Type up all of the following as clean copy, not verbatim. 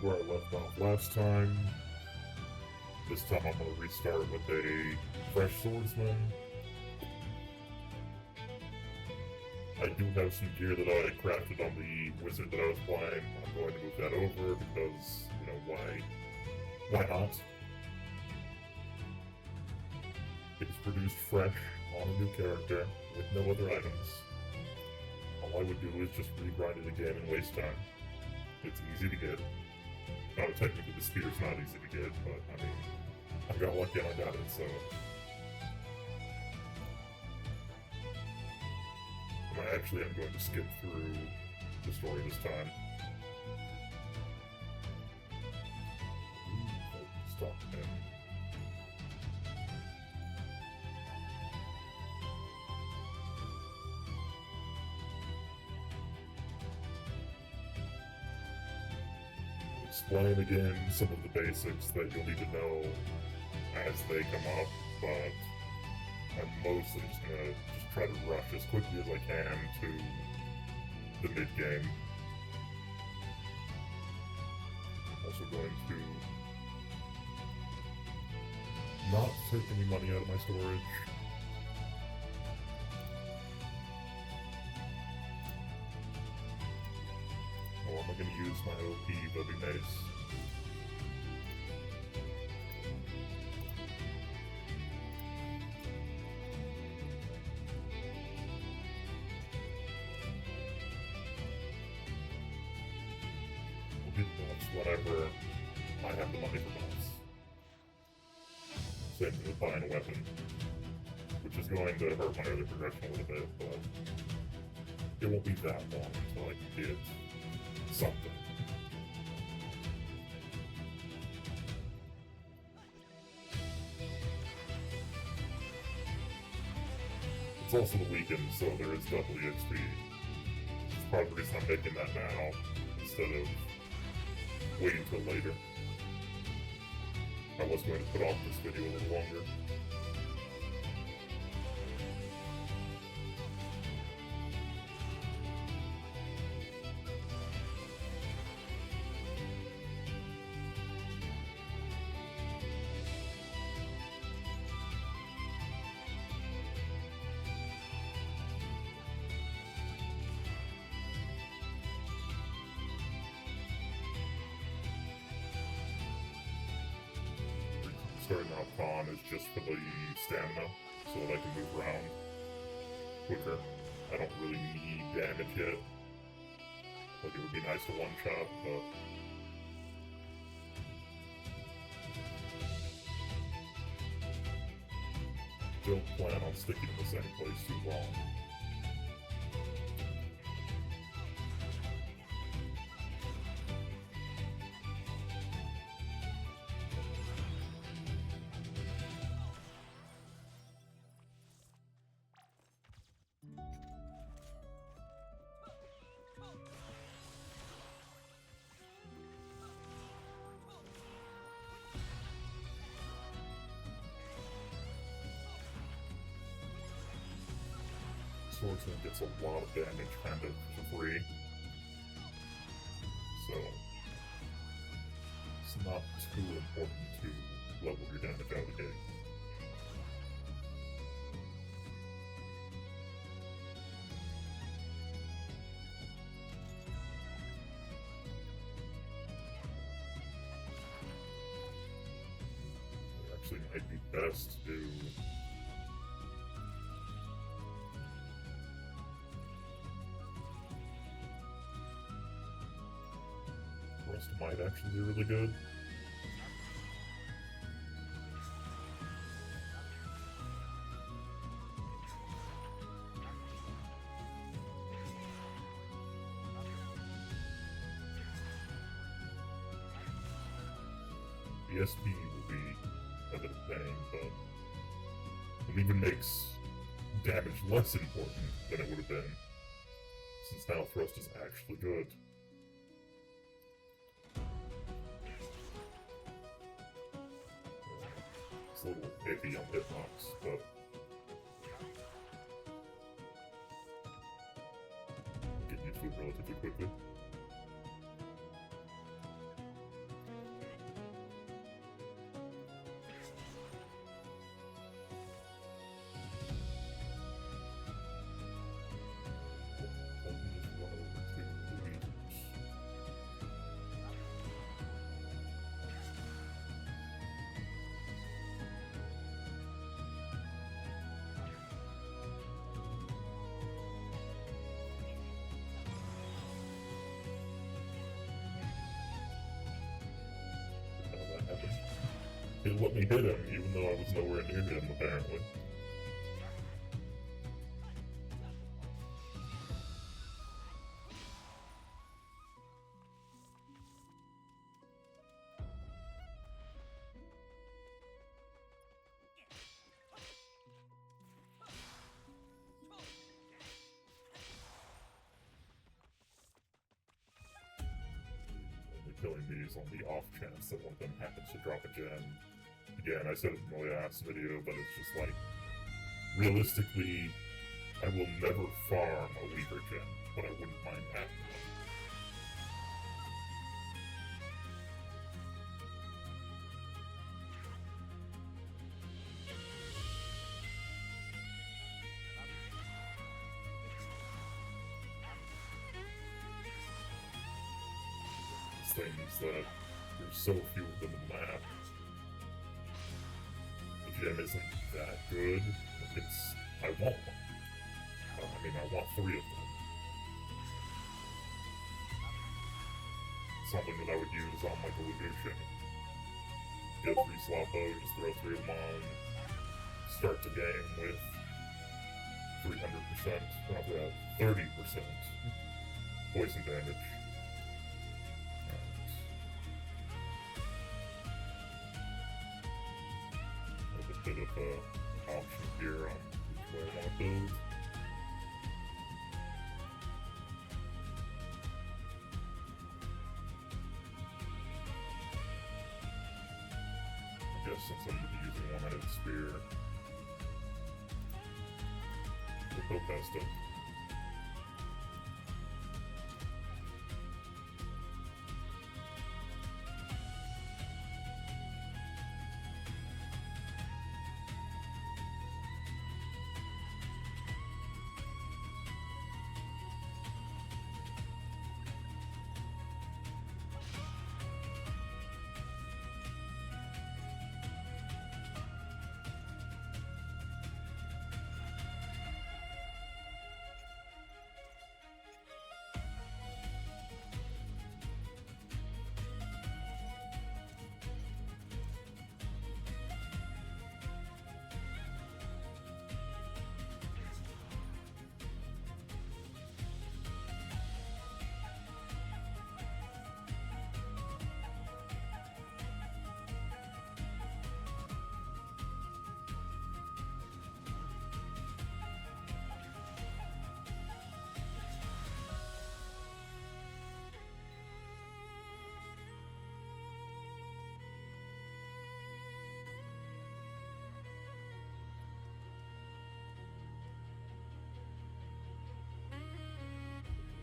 where I left off last time. This time I'm going to restart with a fresh swordsman. I do have some gear that I crafted on the wizard that I was playing. I'm going to move that over because, why not? It is produced fresh on a new character with no other items. All I would do is just regrind it again and waste time. It's easy to get. Oh, technically the spear's not easy to get, but I mean, I got lucky and I got it, so. And I actually am going to skip through the story this time. Stop him. Explain again some of the basics that you'll need to know as they come up, but I'm mostly just gonna try to rush as quickly as I can to the mid-game. I'm also going to not take any money out of my storage. Or am I going to use my OP? That'd be nice. We'll get buffs whenever I have the money for buffs. Same thing with buying a weapon, which is going to hurt my early progression a little bit, but it won't be that long until I can get something. It's also the weekend, so there is double EXP. It's part of the reason I'm making that now, instead of waiting till later. I was going to put off this video a little longer. Starting off on is just for the stamina, so that I can move around quicker. I don't really need damage yet. Like, it would be nice to one-shot, but don't plan on sticking in the same place too long. Swordsman gets a lot of damage kind of for free, so it's not too important to level your damage out of the gate. It actually might be best to do Rust might actually be really good. The SP will be a bit of pain, but it even makes damage less important than it would have been, since now Thrust is actually good. It's a little iffy on hitbox, but get used to it relatively quickly. actually let me hit him, even though I was nowhere near him, apparently. Killing these on the off chance that one of them happens to drop a gem. Again, I said it in the last video, but it's just like, realistically, I will never farm a weaker gem, but I wouldn't mind having one. Things that there's so few of them in the map. The gem isn't that good. I want one. I mean, I want 3 of them. Something that I would use on like a Lucian. Get 3 Slowpoke, just throw 3 of them on. Start the game with 300%, not that, 30% poison damage. Bit of an option here on which way I want to build. I guess since I'm going to be using one-handed spear, we'll go past it.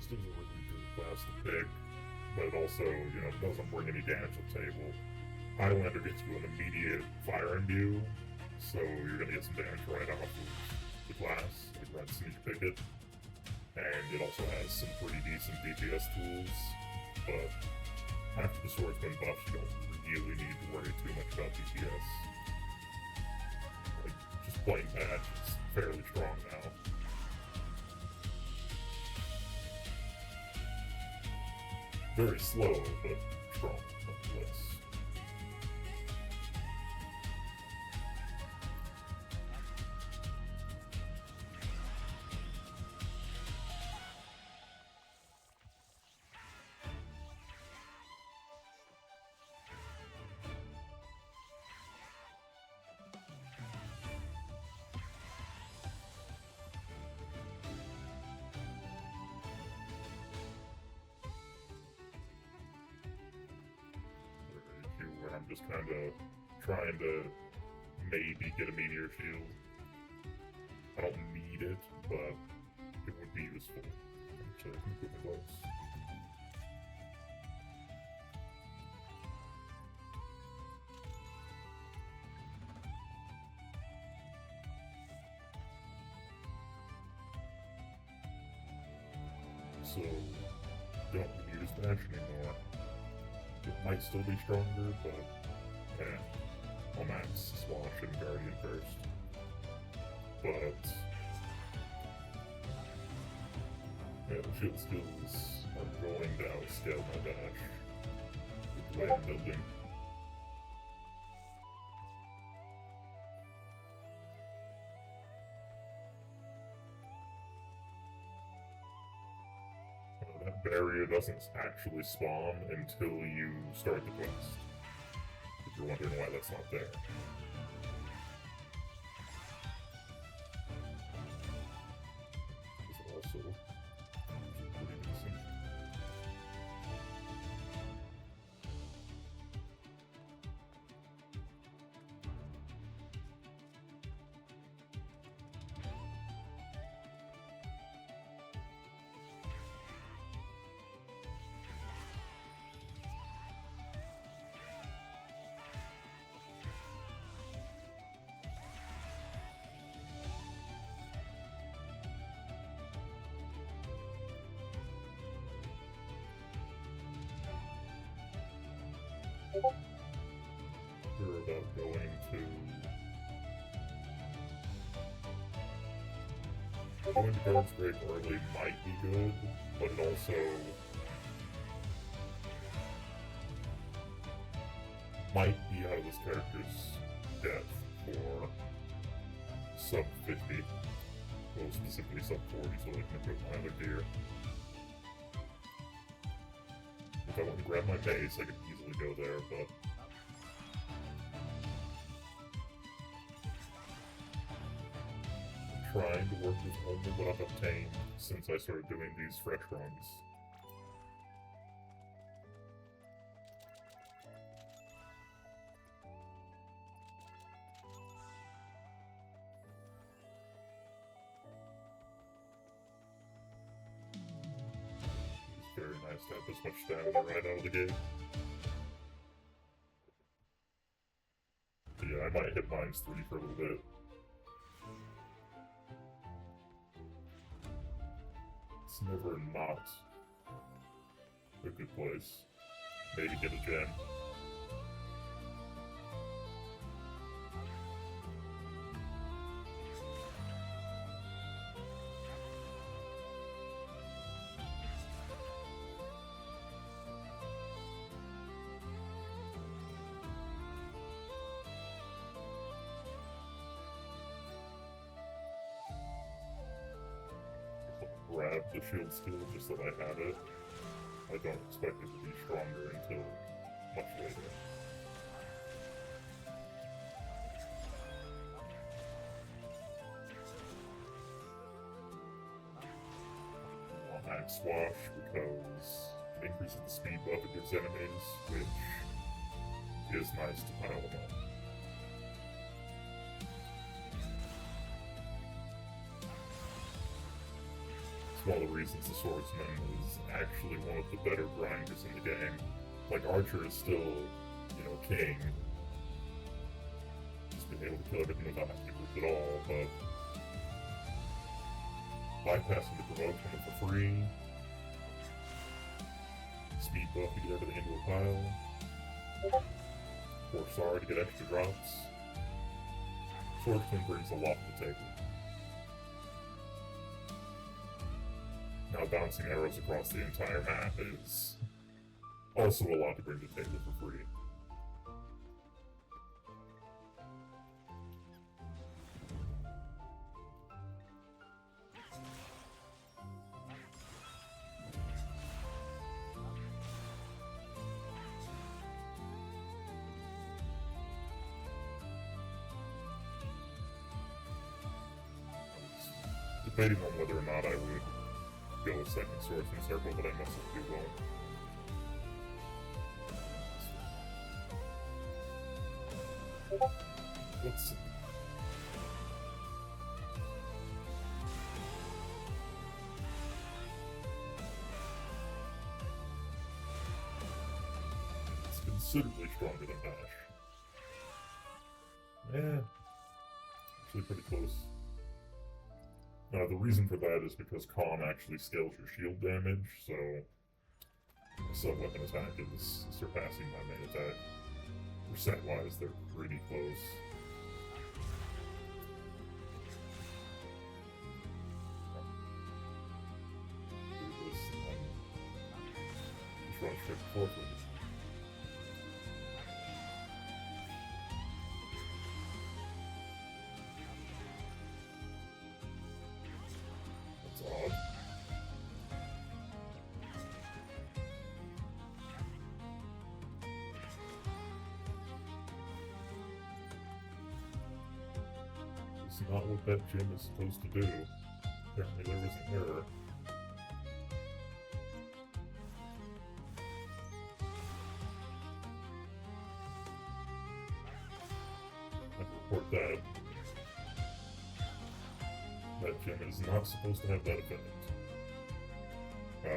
This is a really good class to pick, but it also, doesn't bring any damage to the table. Highlander gets you an immediate fire imbue, so you're gonna get some damage right off of the class, like Red Sneak Picket. And it also has some pretty decent DPS tools, but after the swordsman buff, you don't really need to worry too much about DPS. Like, just plain patch is fairly strong now. Very slow, but strong, nonetheless. Where I'm just kind of trying to maybe get a meteor shield. I don't need it, but it would be useful to improve my gloves. So, don't need his dash anymore. It might still be stronger, but I'll max Swash and Guardian first. But yeah, the shield skills are going to outscale my dash with the way I'm building. barrier doesn't actually spawn until you start the quest. If you're wondering why that's not there. This is also pretty decent. We're about going to Guards Break early might be good, but it also might be out of this character's depth for sub 50, well specifically sub 40, so I can equip my other gear. If I want to grab my base, I could easily go there, but I'm trying to work with only what I've obtained since I started doing these fresh runs. It's very nice to have this much stamina right out of the gate. But yeah, I might hit mines 3 for a little bit. It's never not a good place. Maybe get a gem. Grab the shield skill just that I had it. I don't expect it to be stronger until much later. Axe Swash because it increases the speed buff it gives enemies, which is nice to pile them up. One of the reasons the Swordsman is actually one of the better grinders in the game. Like, Archer is still, you know, king. Just being able to kill everything without having to group at all, but bypassing the provoke coming for free, speed buff to get everything into a pile, Corsar to get extra drops. Swordsman brings a lot to the table. Now bouncing arrows across the entire map is also a lot to bring to the table for free. I was debating on whether or not I would go a second Swordsman circle, but I must have do one. Let's see. It's considerably stronger than Bash. Yeah, actually pretty close. The reason for that is because Calm actually scales your shield damage, so my sub-weapon attack is surpassing my main attack. Percent-wise, they're pretty close. Do this and just run straight forward. not what that gym is supposed to do. Apparently there was an error. I'd report that. That gym is not supposed to have that effect.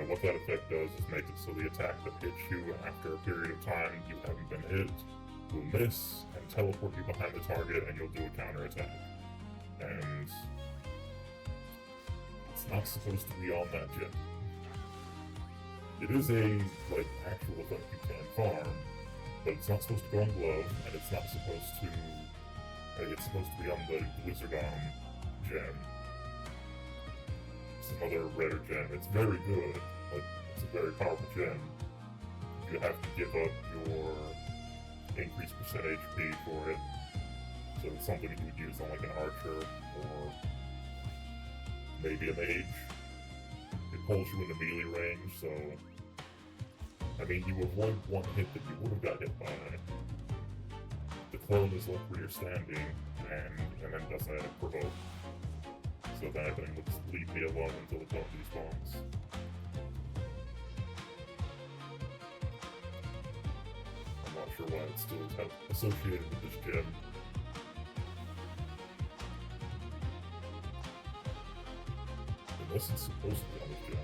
What that effect does is make it so the attack that hits you after a period of time you haven't been hit will miss and teleport you behind the target, and you'll do a counterattack. And it's not supposed to be on that gym. It is a actual effect you can farm, but it's not supposed to go on Glove, and it's not supposed to. It's supposed to be on the Blizzardom gem. Some other rarer gem. It's very good. It's a very powerful gem. You have to give up your increased percent HP for it. So it's something you would use on an archer or maybe a mage. It pulls you into melee range, so I mean you avoid one hit that you would have got hit by. The clone is like where you're standing and then doesn't provoke. So then I think we'll just leave me alone until the clone despawns. I'm not sure why it's still associated with this gem. Unless it's supposed to be on this gem.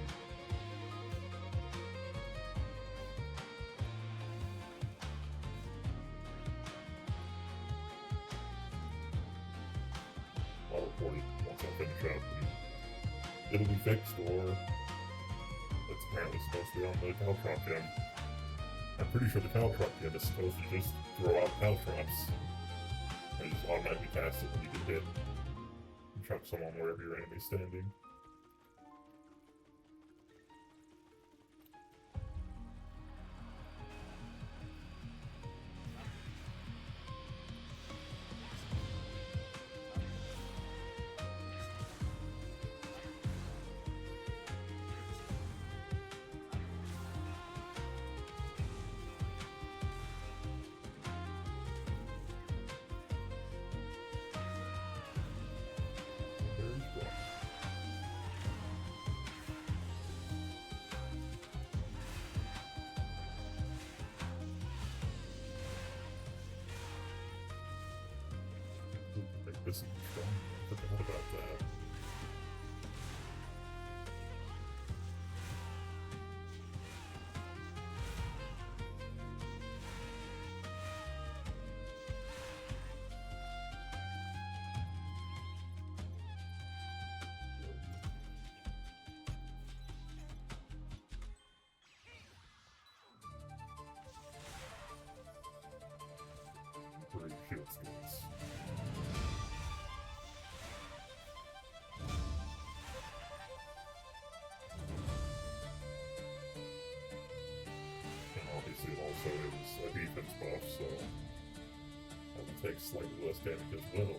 I'll report it once I finish up. And it'll be fixed, or it's apparently supposed to be on the Caltrop gem. I'm pretty sure the Caltrop gem is supposed to just throw out Caltrops and just automatically cast it when you get hit and chuck someone wherever your enemy's standing. This is strong. I forgot about that. Pretty shield skills. Obviously, it also is a defense buff, so that will take slightly less damage as well.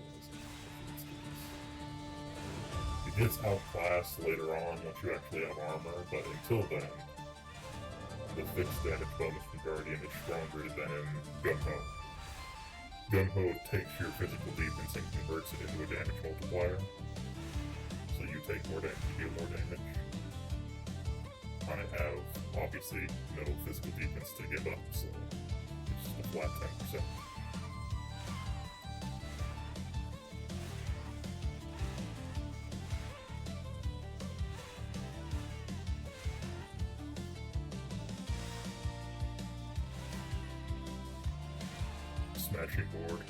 It gets outclassed later on once you actually have armor, but until then, the fixed damage bonus from Guardian is stronger than Gun-Ho. Gun-Ho takes your physical defense and converts it into a damage multiplier, so you take more damage, you deal more damage. I have, obviously, no physical defense to give up, so it's just a flat 10%. Smashing board.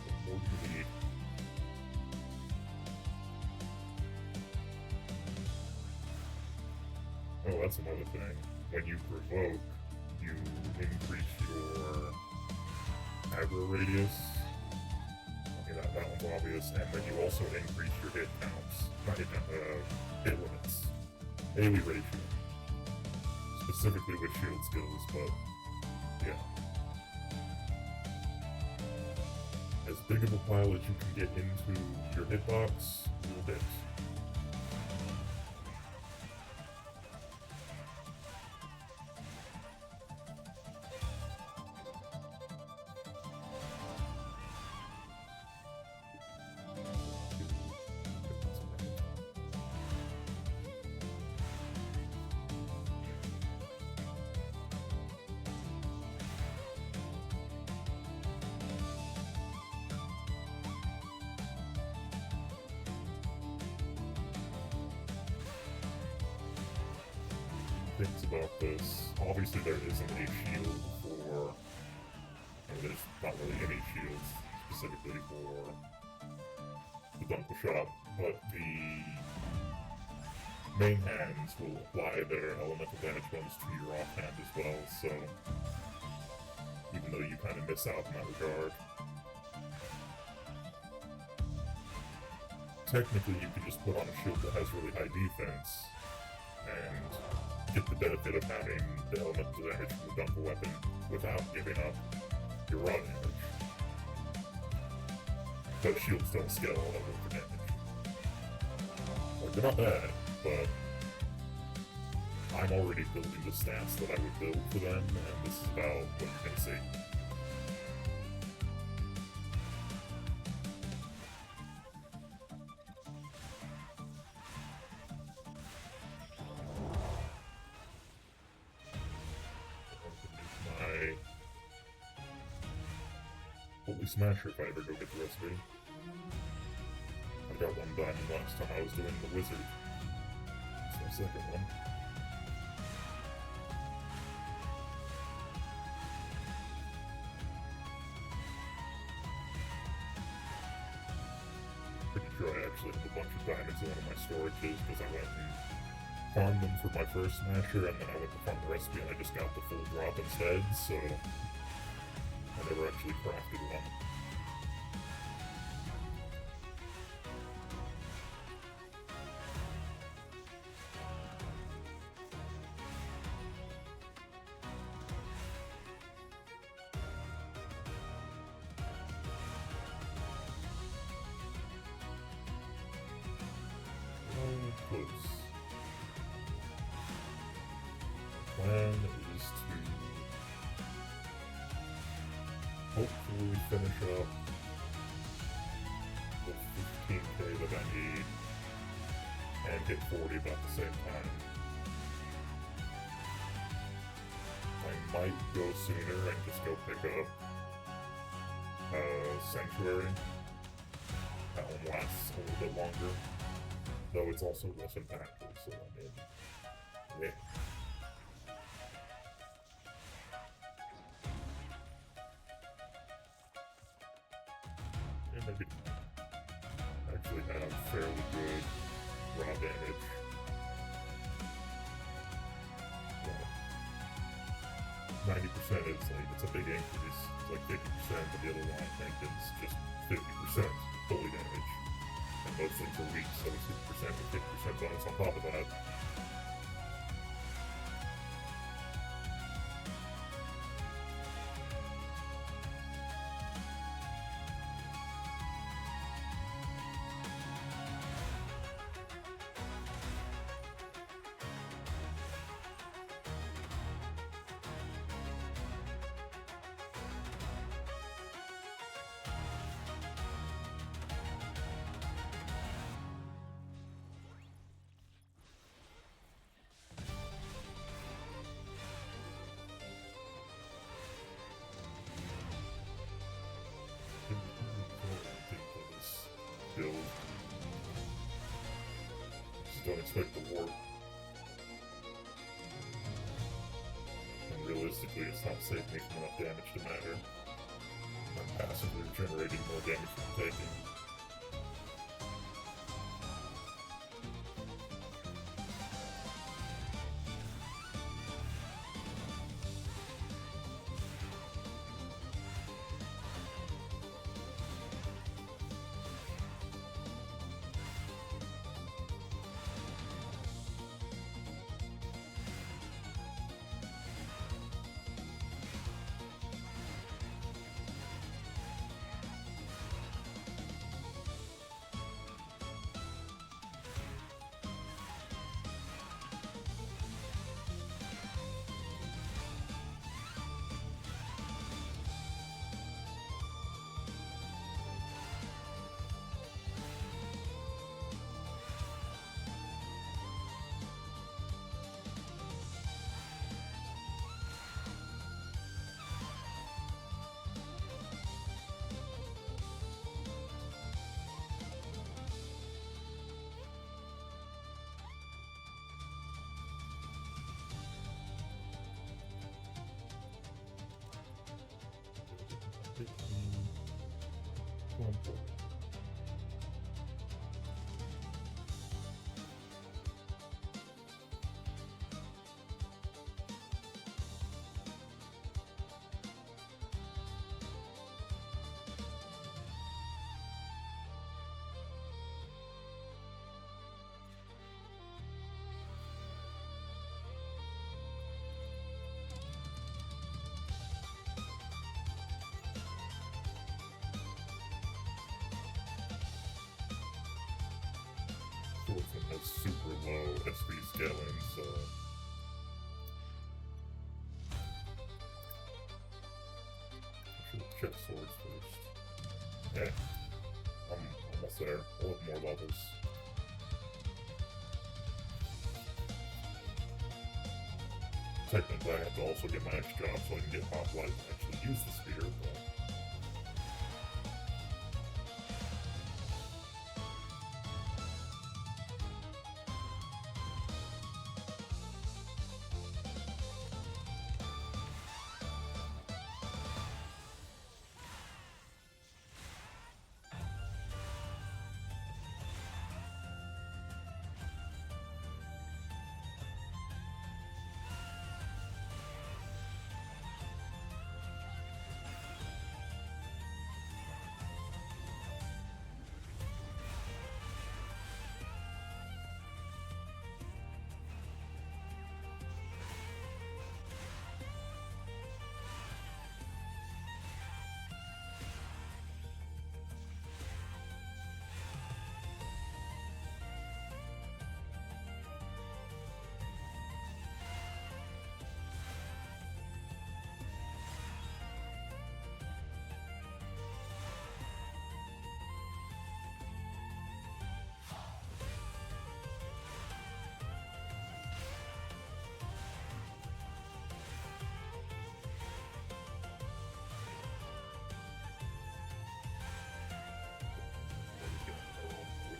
What board do you need? Oh, that's another thing. When you provoke, you increase your aggro radius. I mean, that one's obvious. And then you also increase your hit counts. Not hit counts, hit limits. AoE ratio. Specifically with shield skills, but yeah. As big of a pile as you can get into your hitbox, you'll hit. things about this. Obviously, there isn't a shield for. There's not really any shields specifically for the Dunkle Shot, but the main hands will apply their elemental damage bonus to your offhand as well, so even though you kind of miss out in that regard. Technically, you can just put on a shield that has really high defense and get the benefit of having the elemental damage from the Dunkle weapon without giving up your raw damage. But shields don't scale all that well for damage. Like, they're not bad, but I'm already building the stats that I would build for them, and this is about what you're gonna see. My Holy Smasher if I ever go get the recipe. I got one diamond last time I was doing the wizard. It's my second one. Pretty sure I actually have a bunch of diamonds in one of my storages because I went and farmed them for my first Smasher, and then I went to farm the recipe and I just got the full drop instead, so I never actually crafted one. Close. Plan is to hopefully finish up the 15k that I need and hit 40 about the same time. I might go sooner and just go pick up Sanctuary. That one lasts a little bit longer. Though it's also less impactful, so I mean, yeah. And maybe actually have fairly good raw damage. Well, 90% is like, it's a big increase. It's like 50%, but the other one I think is just 50% fully damage. And those things are weak, so it's 50% and 50% bonus on top of that. Build. Just don't expect the warp. And realistically, it's not safe making enough damage to matter. I'm passively generating more damage than taking. low SP scaling, so I should check swords first. Yeah, I'm almost there. I'll have more levels. Technically, I have to also get my next job so I can get hoplite and actually use the spear, but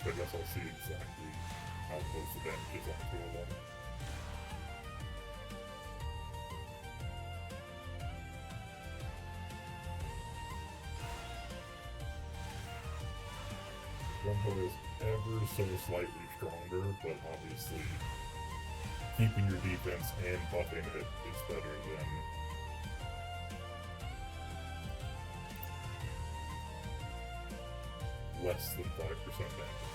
I guess I'll see exactly how close the damage is on two of them. Rumble is ever so slightly stronger, but obviously keeping your defense and buffing it is better than less than 5% damage.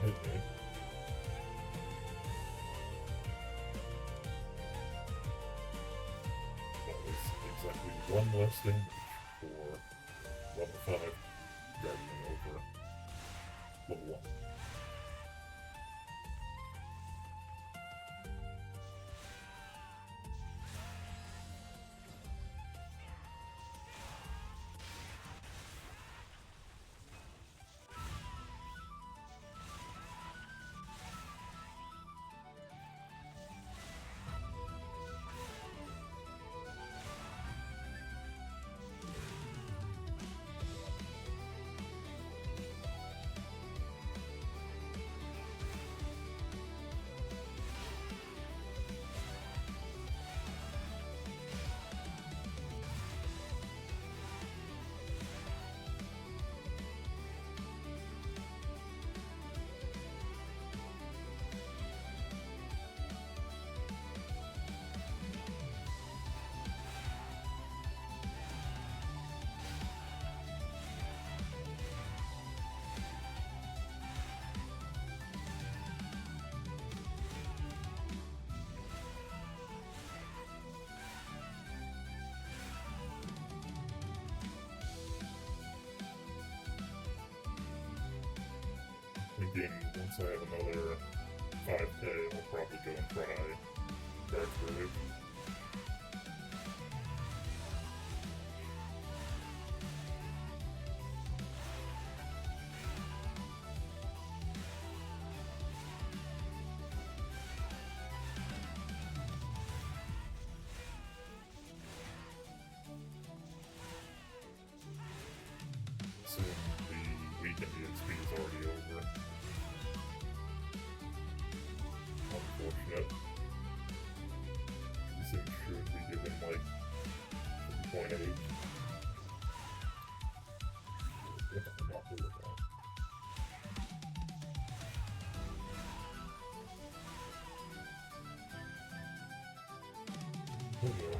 Hit me. That was exactly one less damage for level 5 Guardian over level 1. Thinking once I have another 5k, I'll probably go and try Dark Grave. and the XP is already over. Unfortunate. These things should be given like 0.8. If I'm not doing that. Oh no.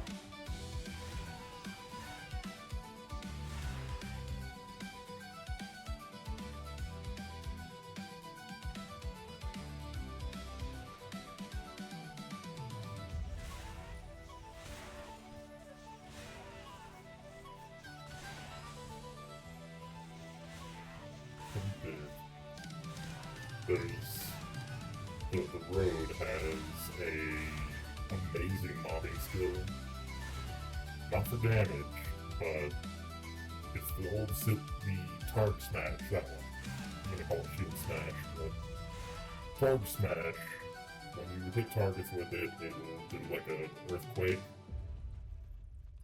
The road has a amazing mobbing skill. Not for damage, but it's the old the Targ Smash, that one. I'm gonna call it Shield Smash, but Targ Smash, when you hit targets with it, it will do like an earthquake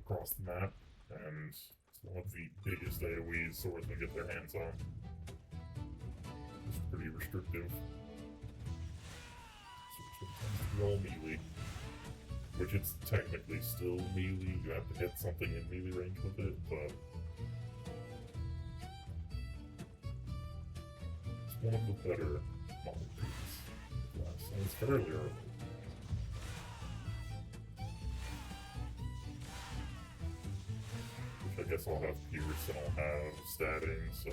across the map, and it's one of the biggest AoEs swordsmen get their hands on. It's pretty restrictive. Swordsman tends to be all melee, which it's technically still melee. You have to hit something in melee range with it, but it's one of the better model pieces. And it's fairly early. Which I guess I'll have Pierce and I'll have Stabbing, so.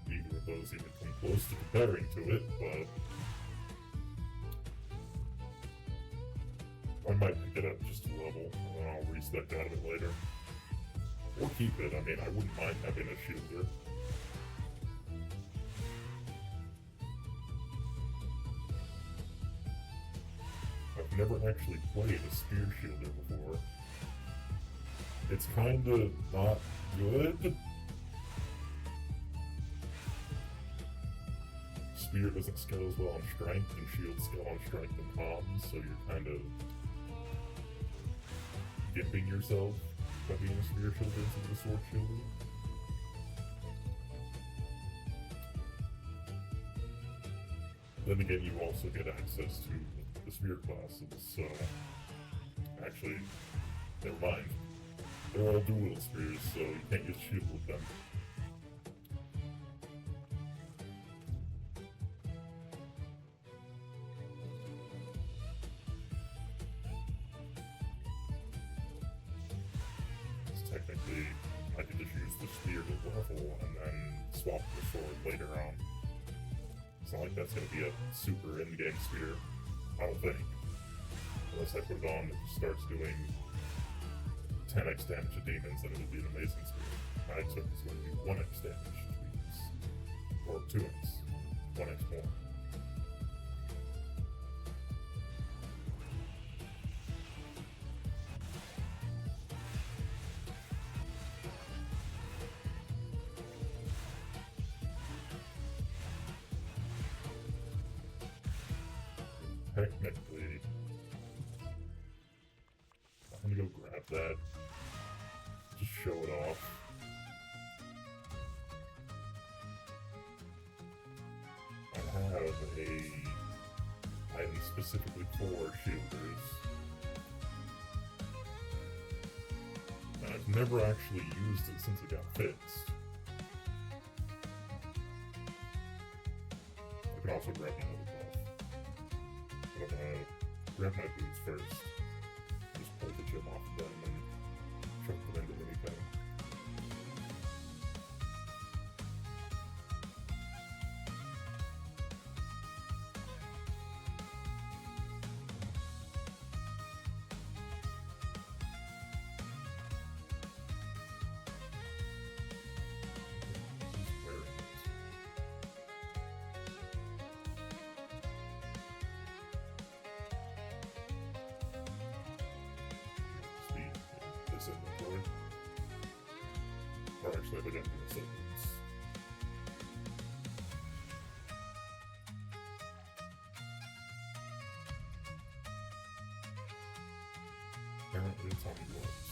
Neither of those even come close to comparing to it, but I might pick it up just a level, and then I'll respec out of it later. Or keep it, I mean, I wouldn't mind having a shielder. I've never actually played a spear shielder before. It's kinda not good. Spear doesn't scale as well on strength, and shield scale on strength and comms, so you're kind of gimping yourself by being a spear shielder instead of a sword shielder. Then again, you also get access to the spear classes, so actually, never mind. They're all dual spears, so you can't use shield with them. Technically, I could just use the spear to level and then swap the sword later on. It's not like that's going to be a super in-game spear, I don't think. Unless I put it on, it just starts doing 10x damage to demons, then it would be an amazing spear. I expect it's going to do 1x damage to demons. Or 2x. 1x more. Technically, I'm gonna go grab that, just show it off. I have a item specifically for shielders, and I've never actually used it since it got fixed. I can also grab my other buff. I'm gonna grab my boots first. Just pull the gem off of them and chuck them into anything. Just wearing it. Speed in this inventory. live again in a sentence. Apparently it's on the works.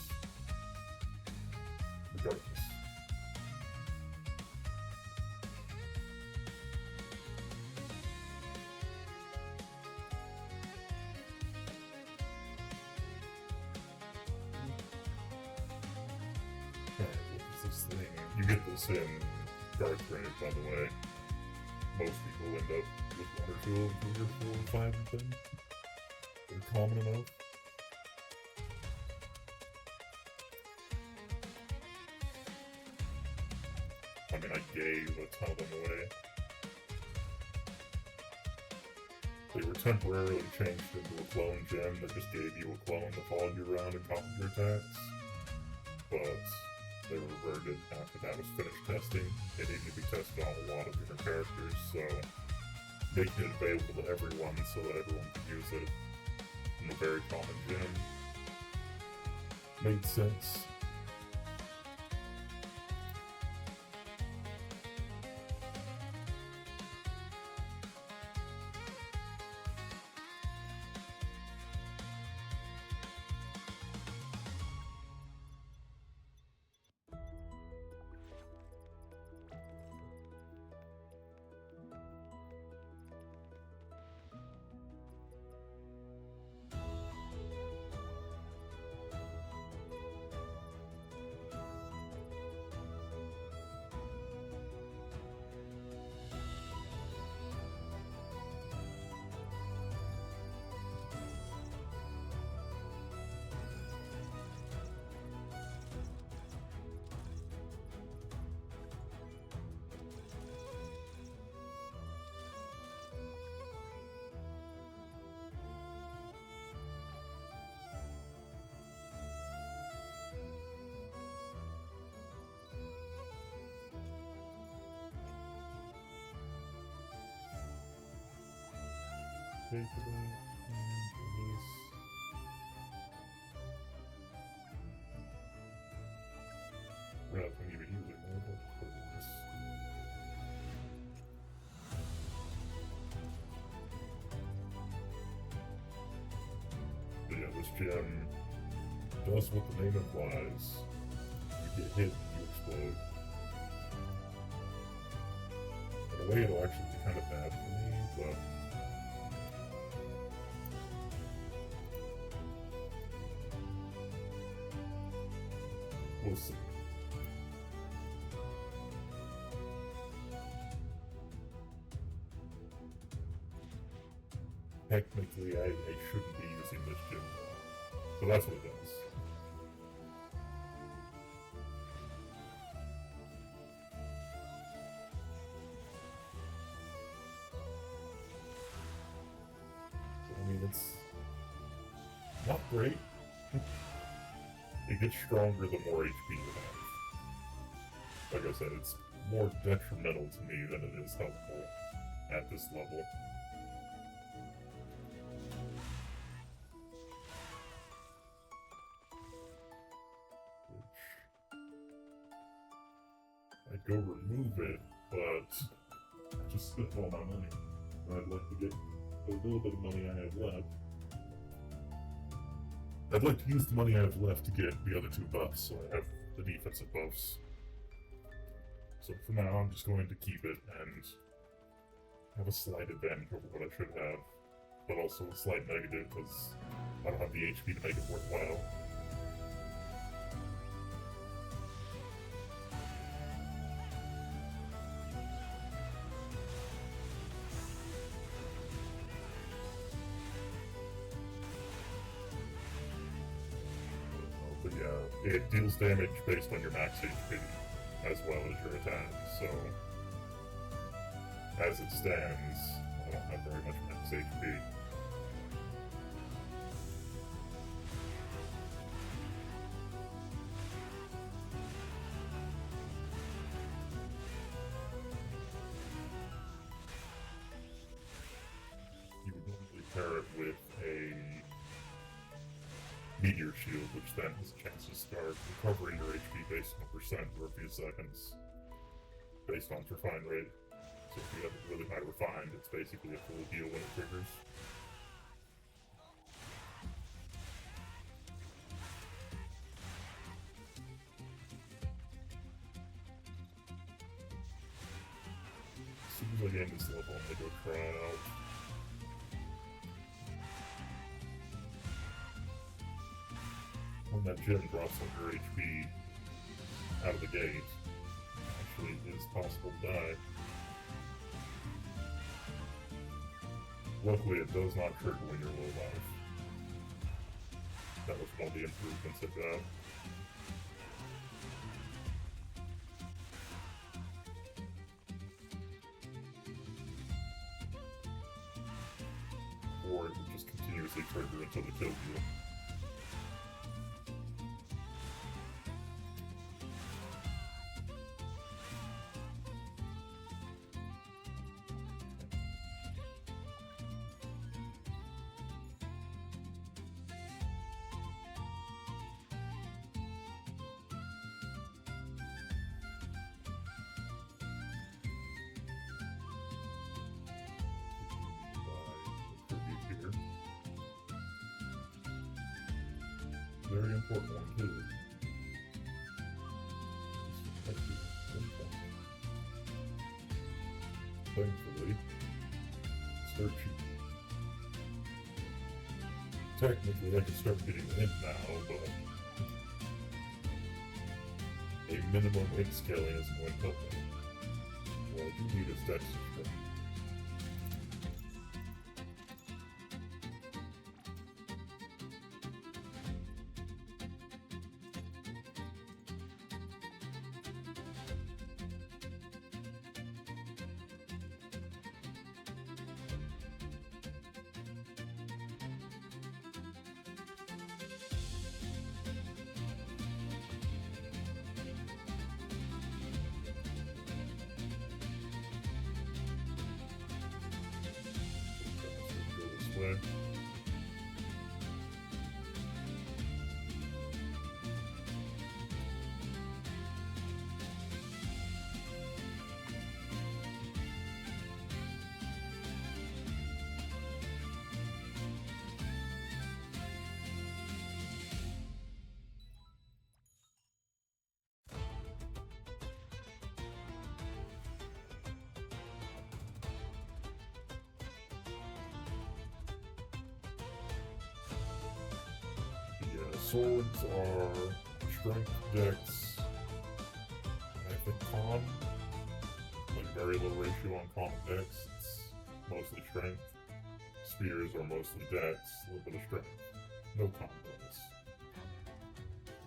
Regardless. Alright, what is this thing? You get this in Dark Grave, by the way. Most people end up with 1 or 2 of them, 3 or 4 or 5 of them. They're common enough. I mean, I gave a ton of them away. They were temporarily changed into a clone gem that just gave you a clone to follow you around and copy your attacks. But they reverted after that was finished testing. They needed to be tested on a lot of different characters, so making it available to everyone so that everyone could use it in a very common gem made sense. Pay for that and release. Rather than even use it, more about this. But yeah, this gem does what the name implies. You get hit, you explode. In a way, it'll actually be kind of bad for me, but we'll see. Technically, I shouldn't be using this gem. So that's what it does. So, I mean, it's not great. It gets stronger the more HP you have. Like I said, it's more detrimental to me than it is helpful at this level. I'd go remove it, but I just spent all my money. I'd like to get a little bit of money I have left. I'd like to use the money I have left to get the other 2 buffs, so I have the defensive buffs. So for now, I'm just going to keep it and have a slight advantage over what I should have, but also a slight negative because I don't have the HP to make it worthwhile. But yeah, it deals damage based on your max HP, as well as your attack, so as it stands, I don't have very much max HP. You would normally pair it with a Meteor Shield, which then has a chance to start recovering your HP based on percent for a few seconds, based on its refine rate. So if you have it really high refined, it's basically a full heal when it triggers. As soon as I gain this level, I'm gonna go try it out. When that gem drops on your HP out of the gate, actually it is possible to die. Luckily, it does not trigger when you're low life. That was one of the improvements it got. Or it would just continuously trigger until it kills you. Very important one too. Thankfully, start cheap. Technically, I can start getting the hint now, but a minimum hit scaling isn't going to help me. What I do need is dex strength. Way. Swords are strength, dex, and I think con. Like very low ratio on con and dex. It's mostly strength. Spears are mostly dex, a little bit of strength. No con bonus.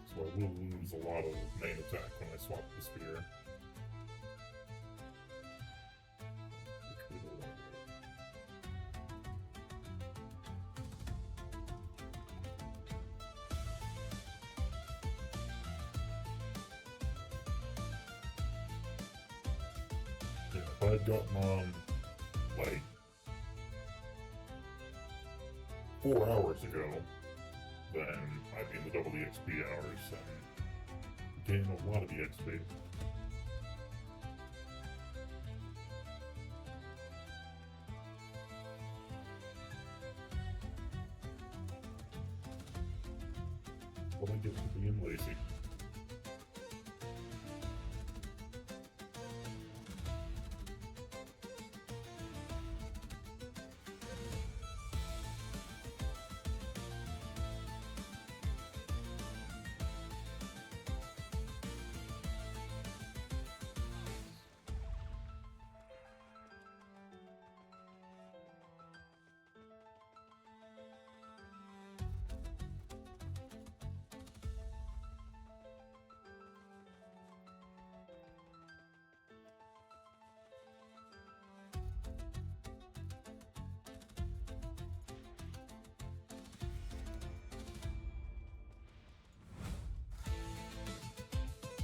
So I will lose a lot of main attack when I swap the spear. If I had gotten on, like, 4 hours ago, then I'd be in the double the XP hours and gain a lot of the XP. What I get for being lazy.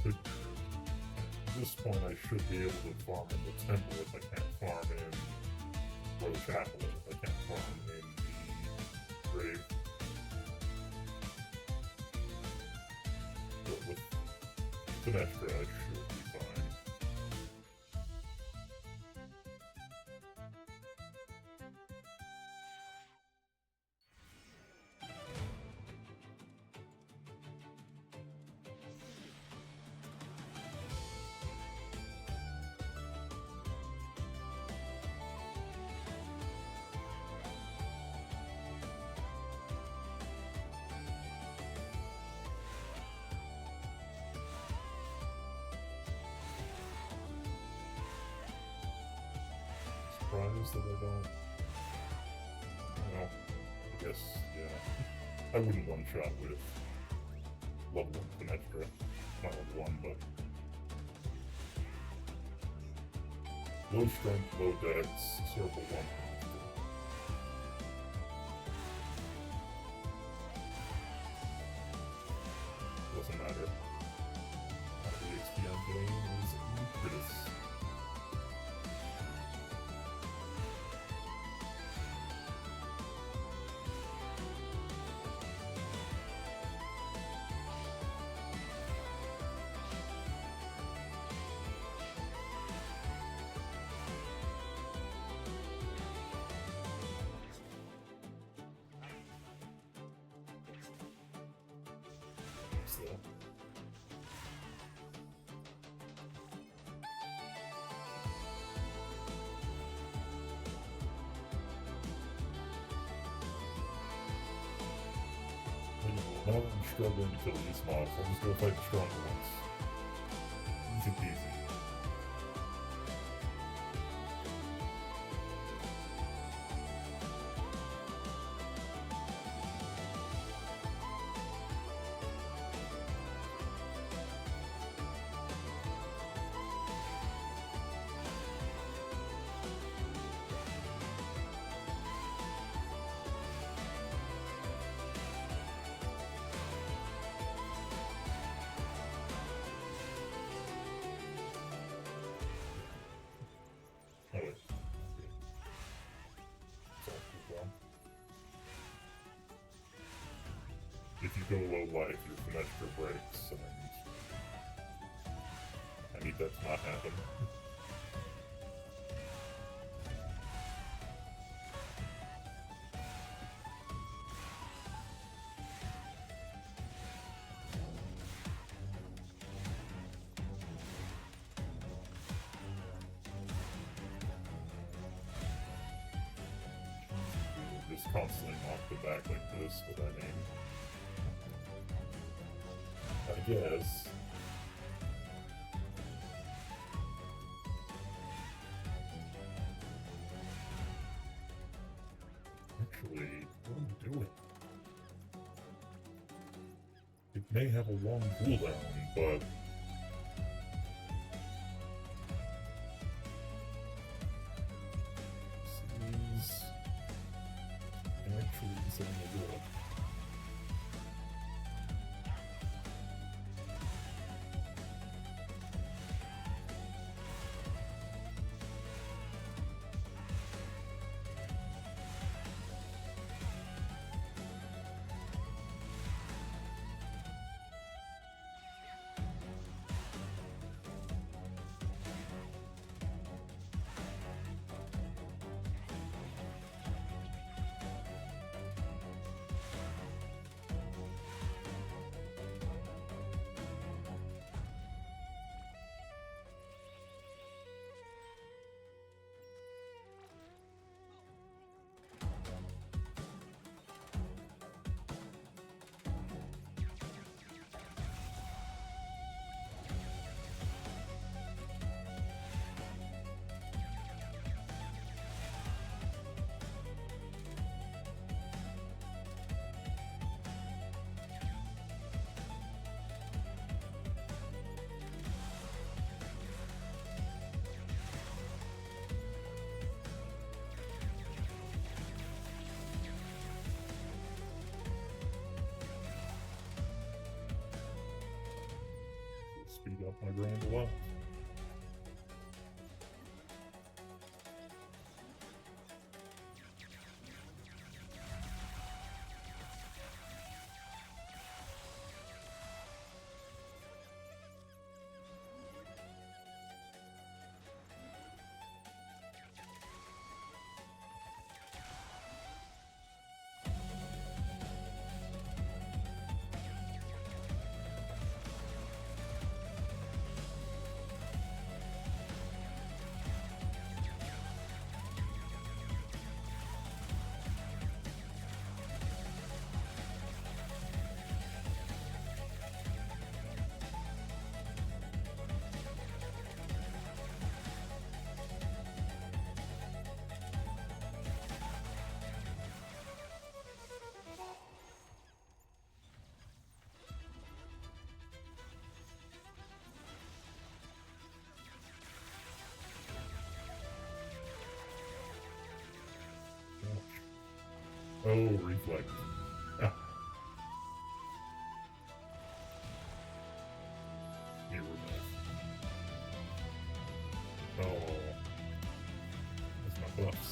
At this point, I should be able to farm in the temple if I can't farm in, or the chapel if I can't farm in the grave. Fenestra, I should be fine. Surprised that I don't. Well, I guess, yeah. I wouldn't one-shot with level 1 Fenestra. Not level 1, but. Low strength, low dex, circle 1. Doesn't matter. How the XP I'm getting is Euclidus. So. Now I'm struggling to kill these mobs, I'll just go fight the stronger ones. Easy peasy. Oh wait. It's all cool down. If you go low life, your Fenestra breaks, and I need that to not happen. Just constantly knock the back like this with that aim. I guess. Actually, what am I doing? It may have a long cooldown, but seems actually something to do it. Speed up my grind a lot. Oh, reflect. Ah. Mirror math. Oh, that's my buffs.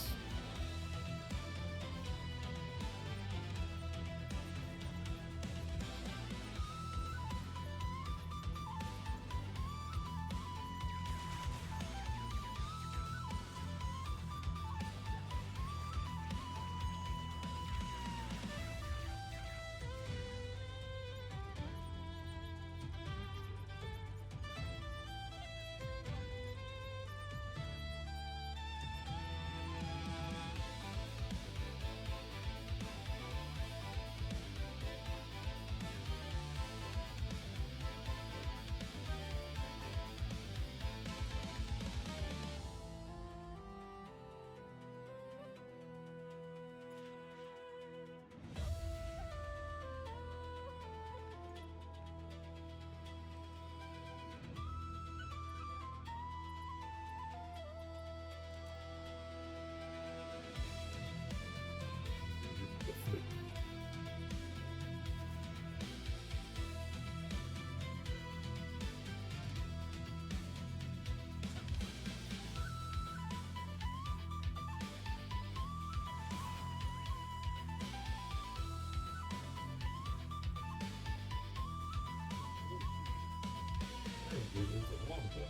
There's a lot of them.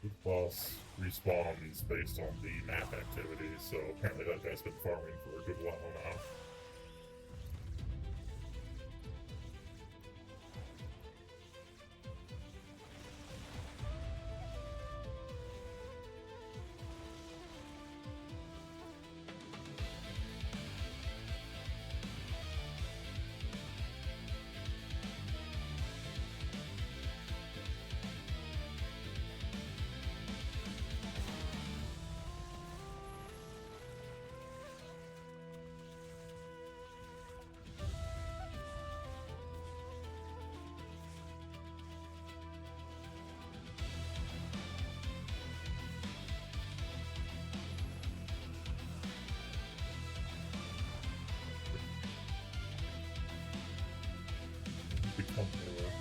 The boss respawns based on the map activity, so apparently that guy's been farming for a good while now. Become more.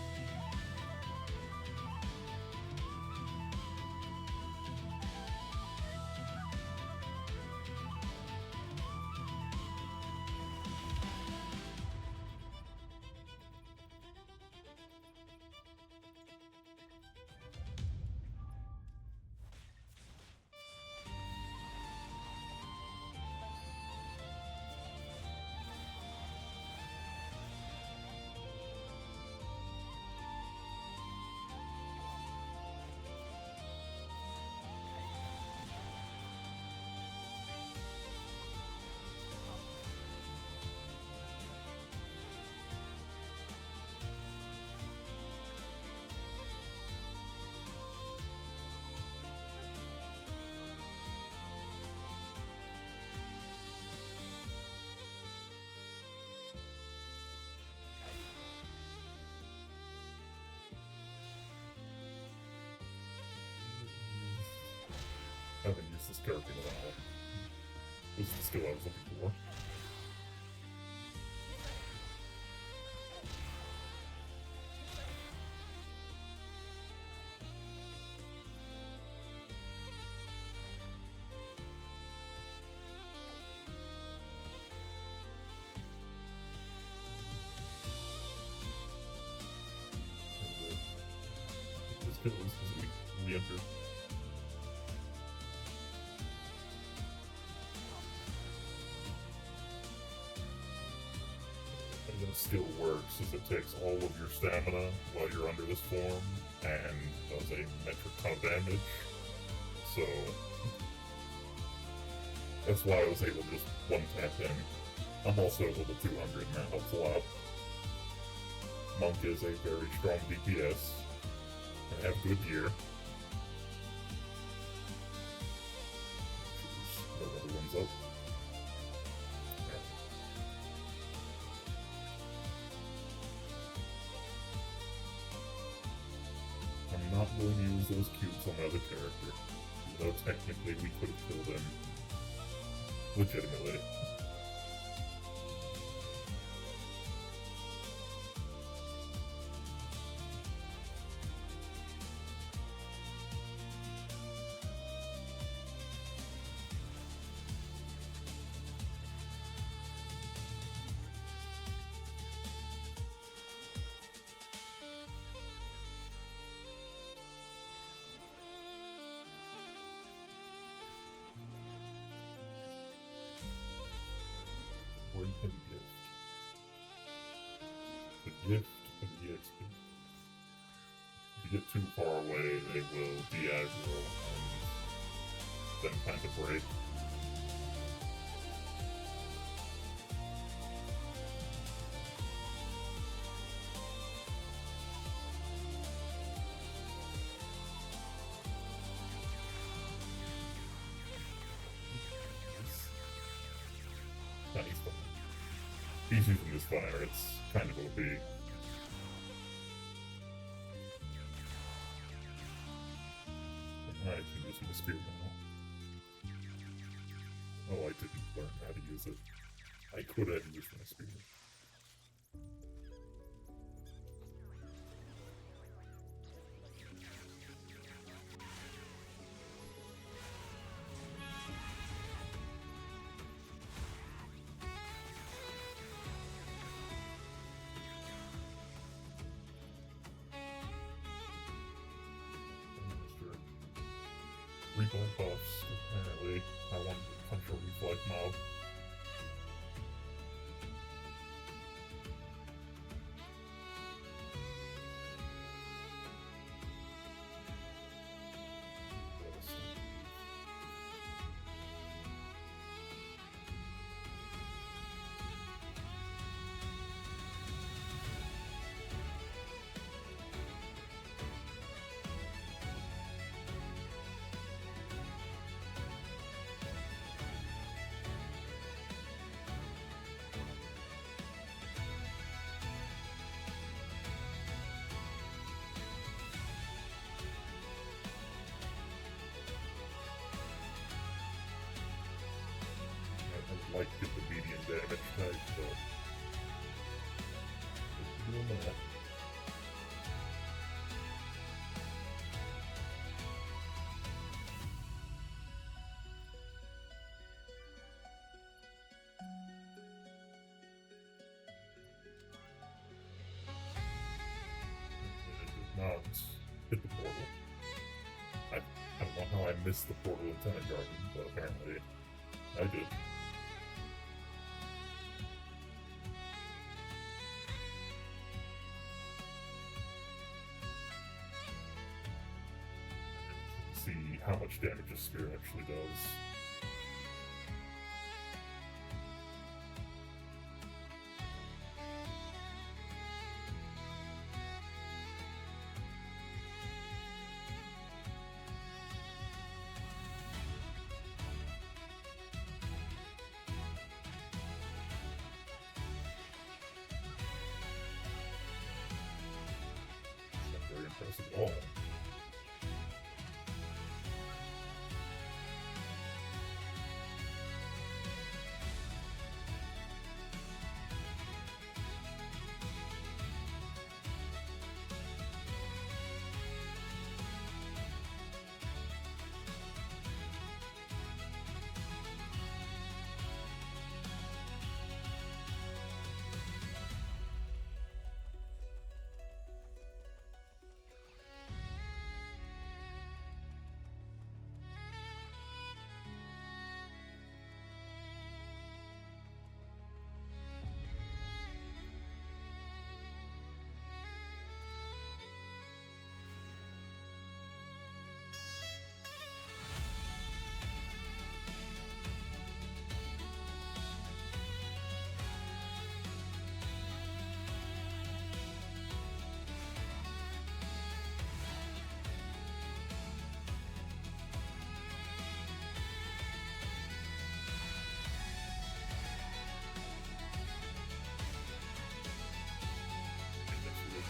I haven't used this character in a while. This is the skill I was looking for. This skill is re-enter. The skill works is it takes all of your stamina while you're under this form and does a metric ton of damage. So that's why I was able to just one tap in. I'm also level 200 and that helps a lot. Monk is a very strong DPS and have good gear. No other ones up. those cubes on my other character, even though technically we could have killed him legitimately. Or you can gift. The gift of the EXP. If you get too far away, they will be aggro and then kind of break. He's fine. He's using this fire, it's kind of OP. I can use my spear now. Oh, I didn't learn how to use it. I could have used my spear. Reflect buffs, apparently. I wanted to punch a reflect mob. Like to get the medium damage type, but doing that. It did not hit the portal. I don't know how I missed the portal in Tenant Garden, but apparently I did. See how much damage a spear actually does. It's not very impressive at all.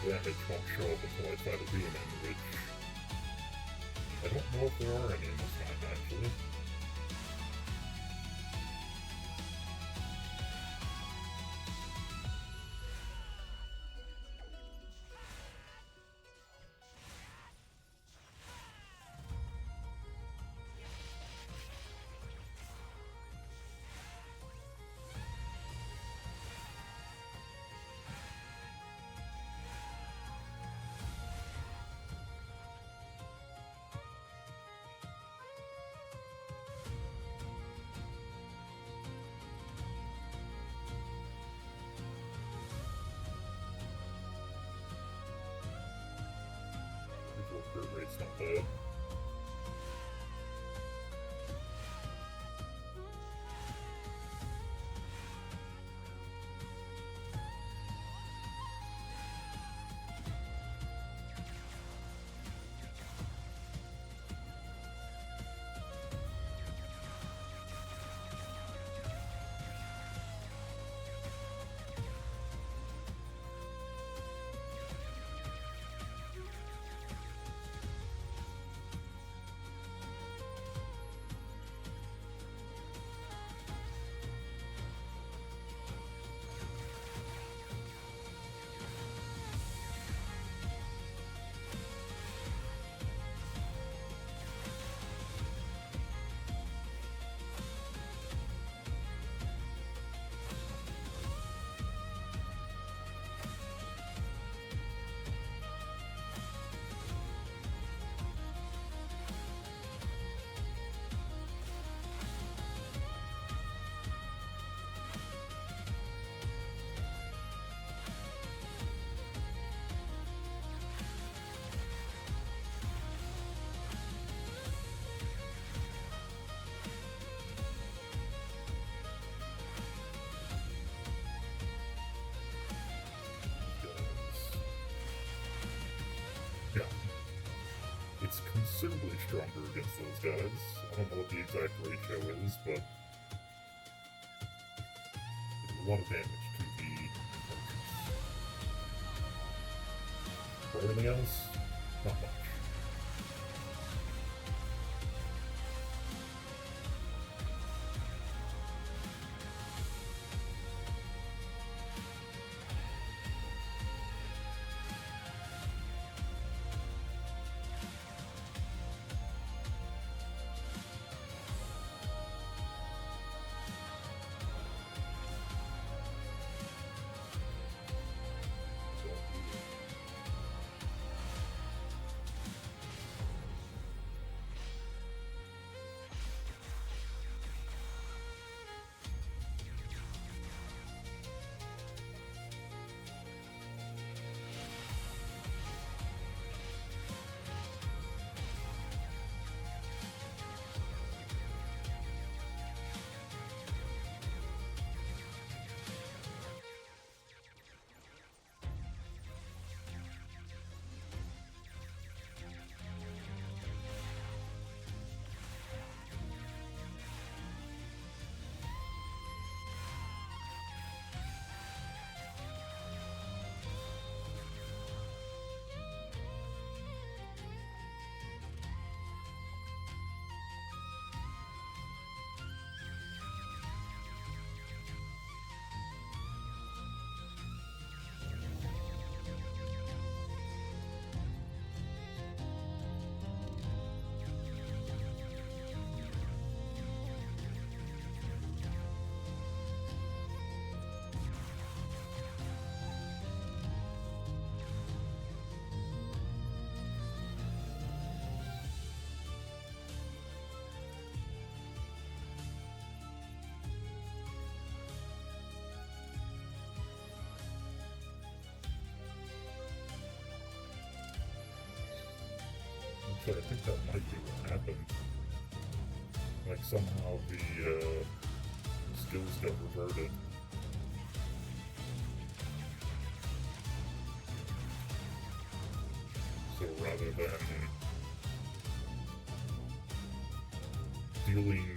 Damage won't show up until I fight a demon, which I don't know if there are any in this map, actually. Crit rate's not bad. Yeah. It's considerably stronger against those guys. I don't know what the exact ratio is, but there's a lot of damage to the archers. For everything else, not much. So I think that might be what happened. Like somehow the skills got reverted. So rather than dealing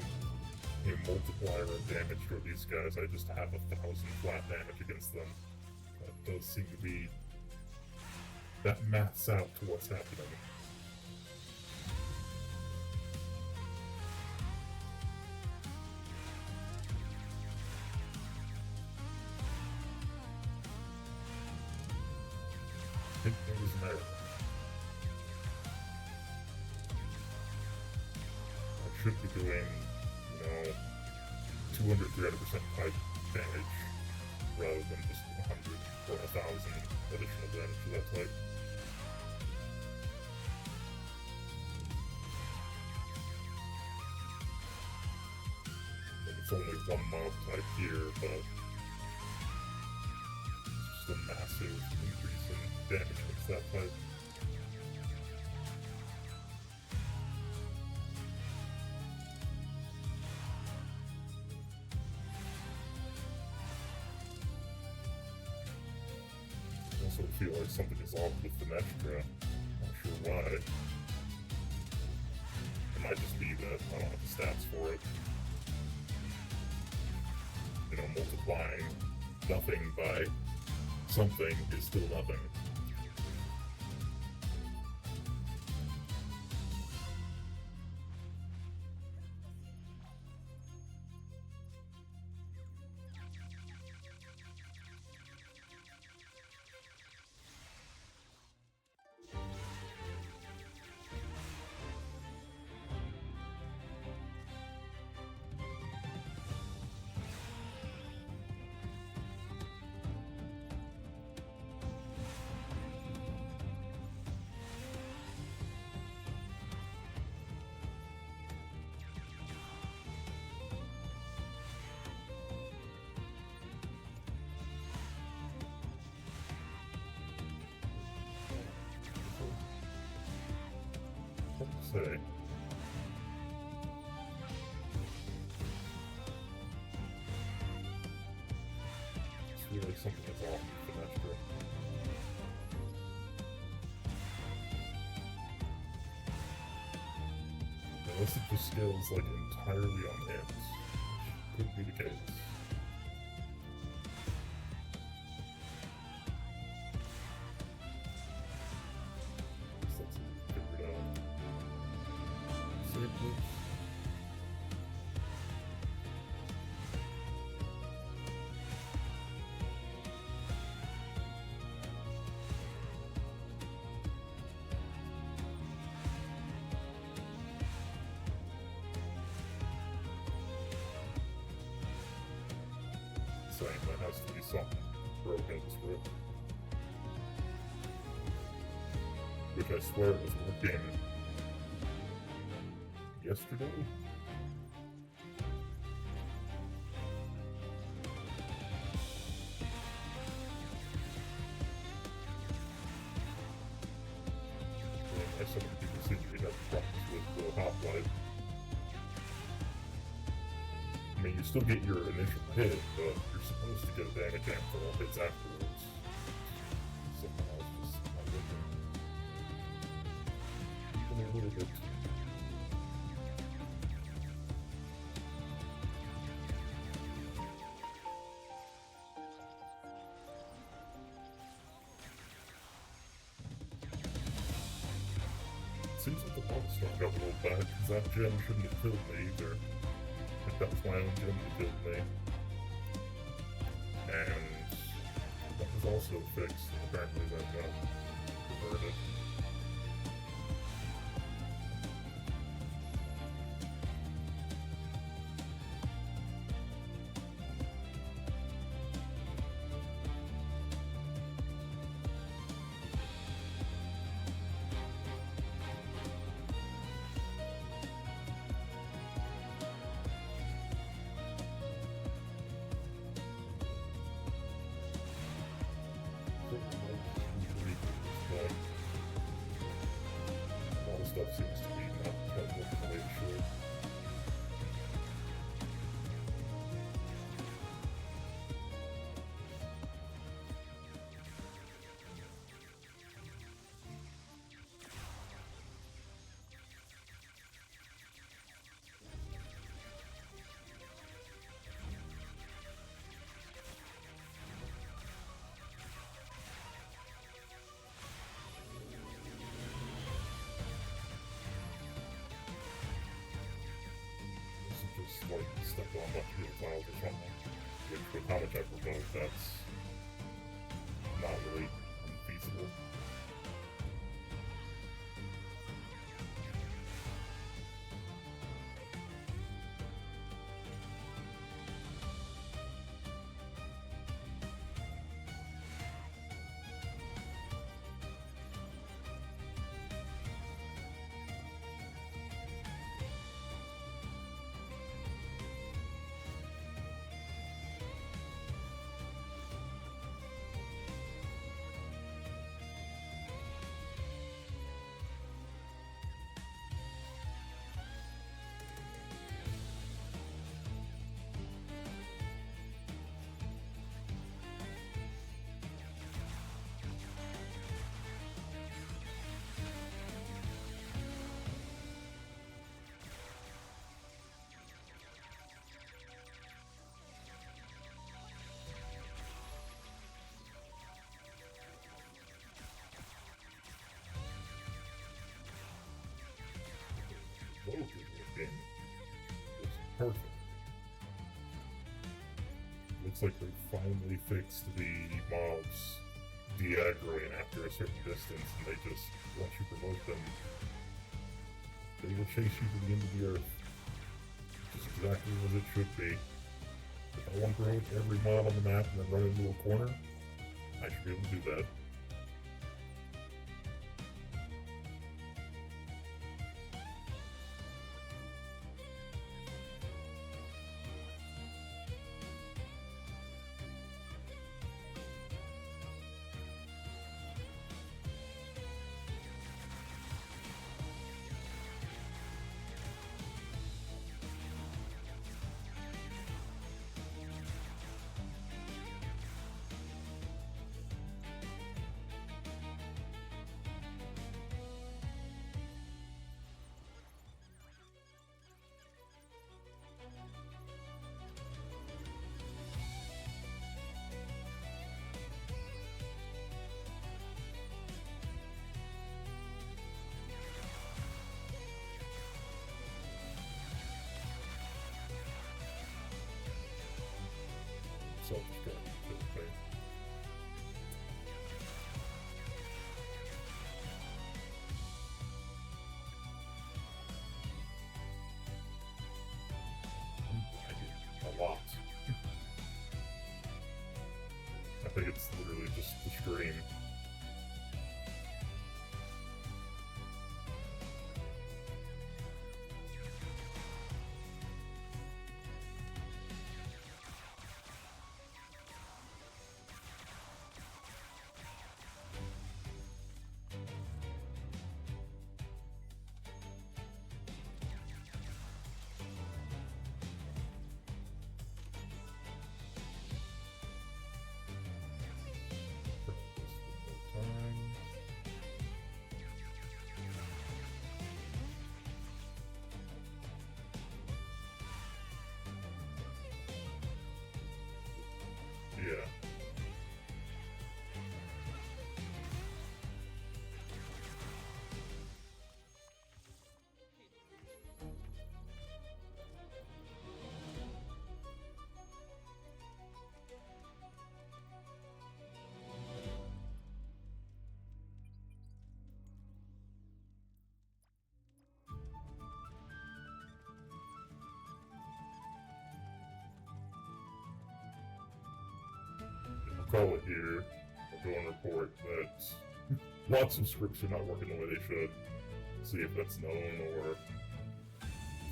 a multiplier of damage to these guys, I just have 1,000 flat damage against them. That does seem to be... that maths out to what's happening. an error. I should be doing, 200, 300% type damage rather than just 100 or 1,000 additional damage to that type. And it's only one mob type here, but it's just a massive increase in damage against that type. I also feel like something is off with the Nestra. Not sure why. It might just be that I don't have the stats for it. Multiplying nothing by something is still nothing. Say. I feel like something is off with the Nestra. Unless it just scales like entirely on ants, which could be the case. Saying there has to be something broken through it. Which I swear was working yesterday? And so many people seem to be having problems with Half-Life. I mean, you still get your initial hit, but you're supposed to get a damage amp for all hits afterwards. Somehow it's just not working. Even a little bit. Seems like the monster got a little bad, because that gem shouldn't have killed me either. Like, that was my own gem that killed me. And that was also fixed, and apparently that got reverted. A lot of stuff seems to be not quite working the way it should. Just like step on up to the files or something. Which with how much I propose, that's not really feasible. Perfect. Looks like they finally fixed the mobs de-aggroing after a certain distance, and they just, once you promote them, they will chase you to the end of the earth. Just exactly as it should be. If I want to promote every mod on the map and then run into a corner, I should be able to do that. Self-destruct. Okay. A lot. I think it's literally just the stream. Yeah. I'll call it here. I'll go and report that lots of scripts are not working the way they should. See if that's known or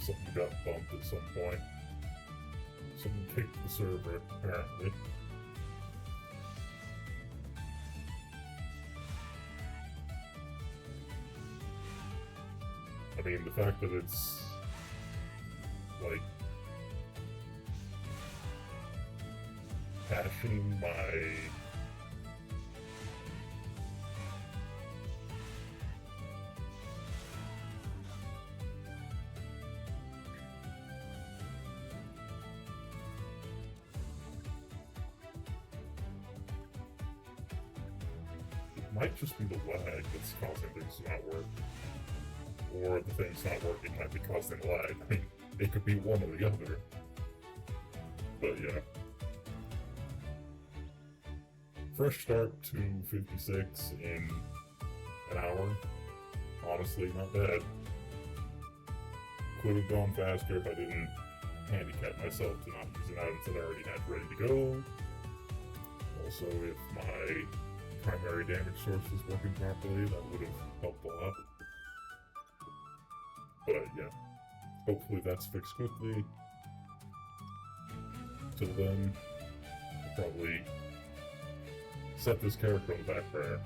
something got bumped at some point. Someone kicked the server, apparently. I mean, the fact that it's like hashing my it might just be the lag that's causing things to not work. Or the thing's not working might be causing lag. I mean, it could be one or the other. But yeah. Fresh start to 56 in an hour. Honestly, not bad. Could have gone faster if I didn't handicap myself to not using items that I already had ready to go. Also, if my primary damage source was working properly, that would have helped a lot. But yeah, hopefully that's fixed quickly. Till then, I'll probably set this character on the back burner.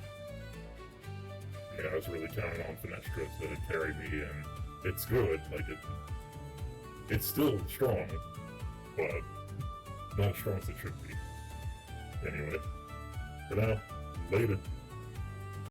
I mean, I was really counting on Finestra to carry me, and it's good. Like, it's still strong, but not as strong as it should be. Anyway, for now, later.